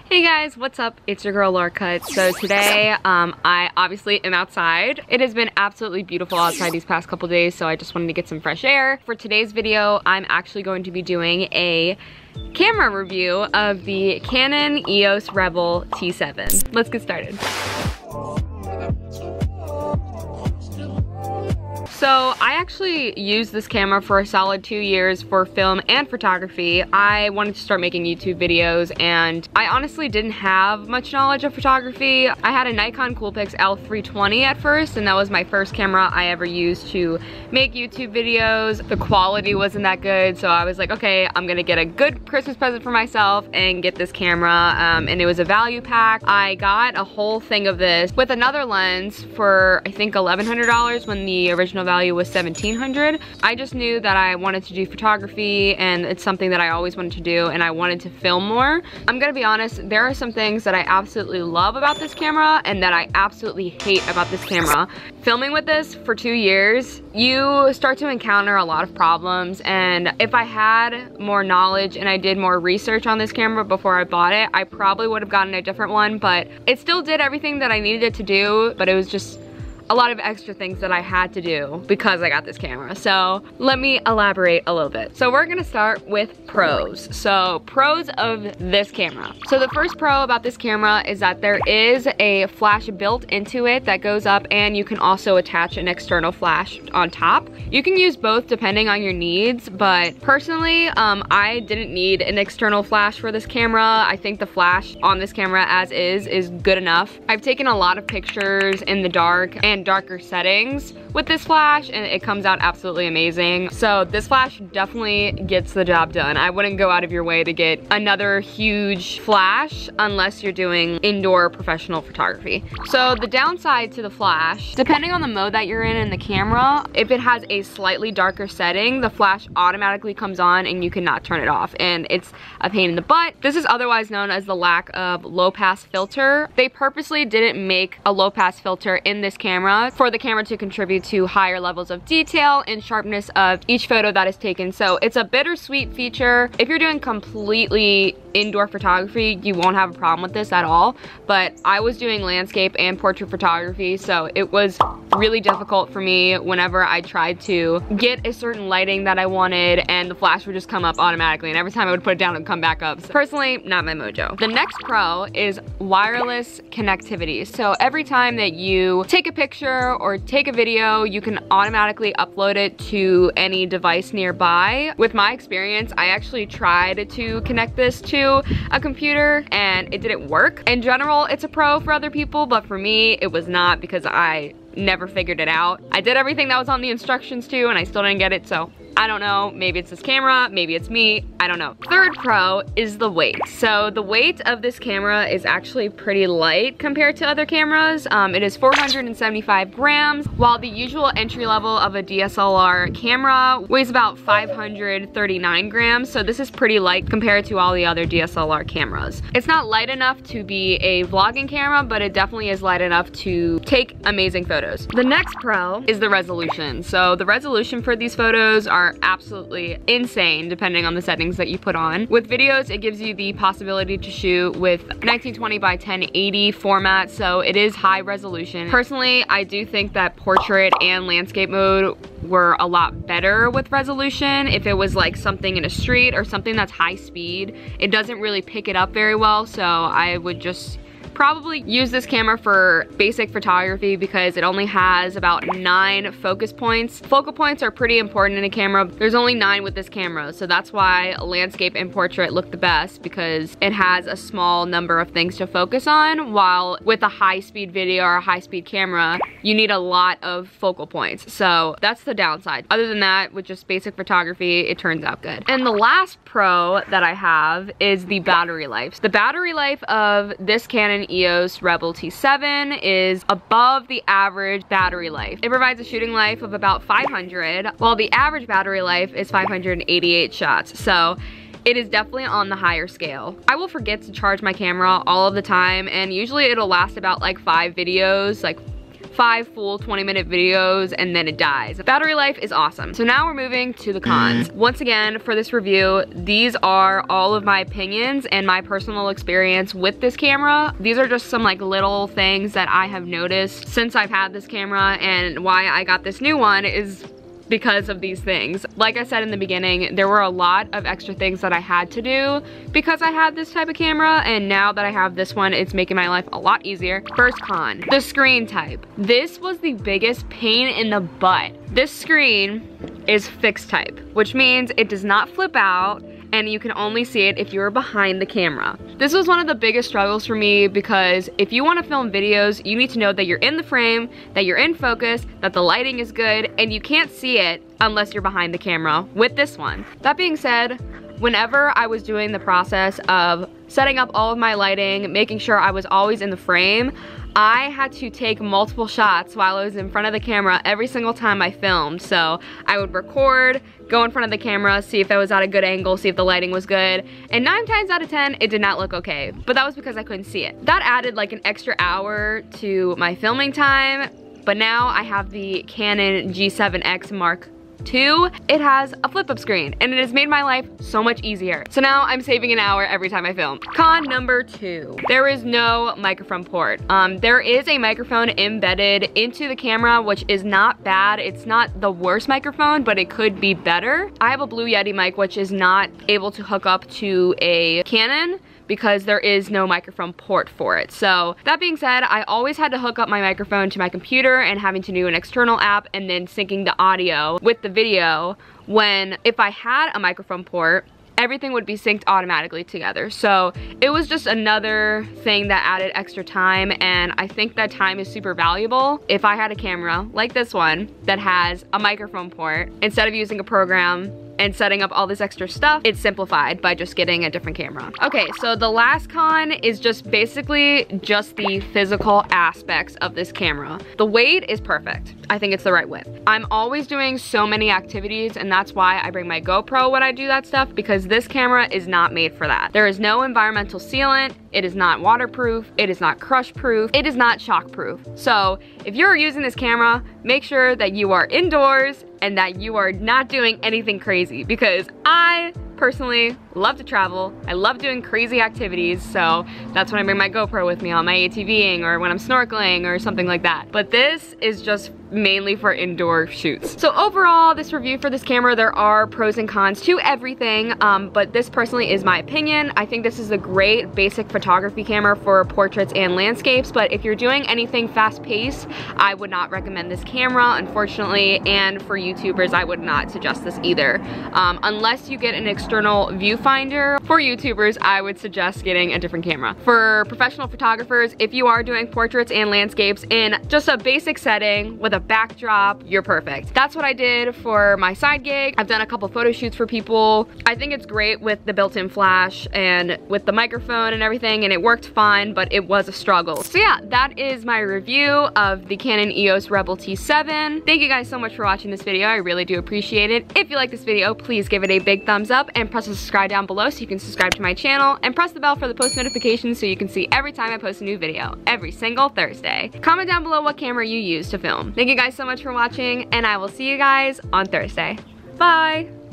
Hey guys, what's up? It's your girl Laur Cut. So today, I obviously am outside. It has been absolutely beautiful outside these past couple days, so I just wanted to get some fresh air. For today's video, I'm actually going to be doing a camera review of the Canon EOS Rebel T7. Let's get started. So I actually used this camera for a solid 2 years for film and photography. I wanted to start making YouTube videos and I honestly didn't have much knowledge of photography. I had a Nikon Coolpix L320 at first, and that was my first camera I ever used to make YouTube videos. The quality wasn't that good, so I was like, okay, I'm gonna get a good Christmas present for myself and get this camera, and it was a value pack. I got a whole thing of this with another lens for I think $1,100 when the original value was $1,700. I just knew that I wanted to do photography and it's something that I always wanted to do, and I wanted to film more. I'm gonna be honest, there are some things that I absolutely love about this camera and that I absolutely hate about this camera. Filming with this for 2 years, you start to encounter a lot of problems, and if I had more knowledge and I did more research on this camera before I bought it, I probably would have gotten a different one, but it still did everything that I needed it to do, but it was just a lot of extra things that I had to do because I got this camera. So let me elaborate a little bit. So we're gonna start with pros. So pros of this camera. So the first pro about this camera is that there is a flash built into it that goes up, and you can also attach an external flash on top. You can use both depending on your needs, but personally, I didn't need an external flash for this camera. I think the flash on this camera as is good enough. I've taken a lot of pictures in the dark and darker settings with this flash, and it comes out absolutely amazing. So this flash definitely gets the job done. I wouldn't go out of your way to get another huge flash unless you're doing indoor professional photography. So the downside to the flash, depending on the mode that you're in the camera, if it has a slightly darker setting, the flash automatically comes on and you cannot turn it off, and it's a pain in the butt. This is otherwise known as the lack of low pass filter. They purposely didn't make a low pass filter in this camera for the camera to contribute to higher levels of detail and sharpness of each photo that is taken. So it's a bittersweet feature. If you're doing completely indoor photography, you won't have a problem with this at all, but I was doing landscape and portrait photography, so it was really difficult for me whenever I tried to get a certain lighting that I wanted, and the flash would just come up automatically, and every time I would put it down, it would come back up. So personally, not my mojo. The next pro is wireless connectivity. So every time that you take a picture or take a video, you can automatically upload it to any device nearby. With my experience, I actually tried to connect this to a computer and it didn't work. In general, it's a pro for other people, but for me, it was not, because I never figured it out. I did everything that was on the instructions too, and I still didn't get it, so I don't know, maybe it's this camera, maybe it's me, I don't know. Third pro is the weight. So the weight of this camera is actually pretty light compared to other cameras. It is 475 grams, while the usual entry level of a DSLR camera weighs about 539 grams. So this is pretty light compared to all the other DSLR cameras. It's not light enough to be a vlogging camera, but it definitely is light enough to take amazing photos. The next pro is the resolution. So the resolution for these photos are absolutely insane depending on the settings that you put on. With videos, it gives you the possibility to shoot with 1920 by 1080 format, so it is high resolution. Personally, I do think that portrait and landscape mode were a lot better with resolution. If it was like something in a street or something that's high speed, it doesn't really pick it up very well, so I would just probably use this camera for basic photography because it only has about 9 focus points. Focal points are pretty important in a camera. There's only 9 with this camera, so that's why landscape and portrait look the best, because it has a small number of things to focus on, while with a high-speed video or a high-speed camera, you need a lot of focal points. So that's the downside. Other than that, with just basic photography, it turns out good. And the last pro that I have is the battery life. The battery life of this Canon EOS Rebel T7 is above the average battery life. It provides a shooting life of about 500, while the average battery life is 588 shots. So it is definitely on the higher scale. I will forget to charge my camera all of the time, and usually it'll last about like 5 videos, like 5 full 20-minute videos and then it dies. Battery life is awesome. So now we're moving to the cons. Once again, for this review, these are all of my opinions and my personal experience with this camera. These are just some like little things that I have noticed since I've had this camera, and why I got this new one is because of these things. Like I said in the beginning, there were a lot of extra things that I had to do because I had this type of camera, and now that I have this one, it's making my life a lot easier. First con, the screen type. This was the biggest pain in the butt. This screen is fixed type, which means it does not flip out, and you can only see it if you're behind the camera. This was one of the biggest struggles for me because if you want to film videos, you need to know that you're in the frame, that you're in focus, that the lighting is good, and you can't see it unless you're behind the camera with this one. That being said, whenever I was doing the process of setting up all of my lighting, making sure I was always in the frame, I had to take multiple shots while I was in front of the camera every single time I filmed. So I would record, go in front of the camera, see if I was at a good angle, see if the lighting was good, and 9 times out of 10, it did not look okay. But that was because I couldn't see it. That added like an extra hour to my filming time, but now I have the Canon G7X Mark II. It has a flip-up screen, and it has made my life so much easier. So now I'm saving an hour every time I film. Con number 2, there is no microphone port. There is a microphone embedded into the camera, which is not bad. It's not the worst microphone, but it could be better. I have a Blue Yeti mic, which is not able to hook up to a Canon because there is no microphone port for it. So that being said, I always had to hook up my microphone to my computer and having to do an external app and then syncing the audio with the video, when if I had a microphone port, everything would be synced automatically together. So it was just another thing that added extra time, and I think that time is super valuable. If I had a camera like this one that has a microphone port, instead of using a program and setting up all this extra stuff, it's simplified by just getting a different camera. Okay, so the last con is just basically just the physical aspects of this camera. The weight is perfect. I think it's the right width. I'm always doing so many activities, and that's why I bring my GoPro when I do that stuff, because this camera is not made for that. There is no environmental sealant, it is not waterproof, it is not crush proof, it is not shock proof. So if you're using this camera, make sure that you are indoors and that you are not doing anything crazy, because I personally love to travel. I love doing crazy activities, so that's when I bring my GoPro with me on my ATVing or when I'm snorkeling or something like that. But this is just mainly for indoor shoots. So overall, this review for this camera, there are pros and cons to everything, but this personally is my opinion. I think this is a great basic photography camera for portraits and landscapes, but if you're doing anything fast-paced, I would not recommend this camera, unfortunately, and for YouTubers, I would not suggest this either. Unless you get an external viewfinder, for YouTubers, I would suggest getting a different camera. For professional photographers, if you are doing portraits and landscapes in just a basic setting with a backdrop, you're perfect. That's what I did for my side gig. I've done a couple photo shoots for people. I think it's great with the built-in flash and with the microphone and everything, and it worked fine, but it was a struggle. So yeah, that is my review of the Canon EOS Rebel T7. Thank you guys so much for watching this video. I really do appreciate it. If you like this video, please give it a big thumbs up and press the subscribe down below so you can subscribe to my channel, and press the bell for the post notifications so you can see every time I post a new video, every single Thursday. Comment down below what camera you use to film. Thank you guys so much for watching, and I will see you guys on Thursday. Bye!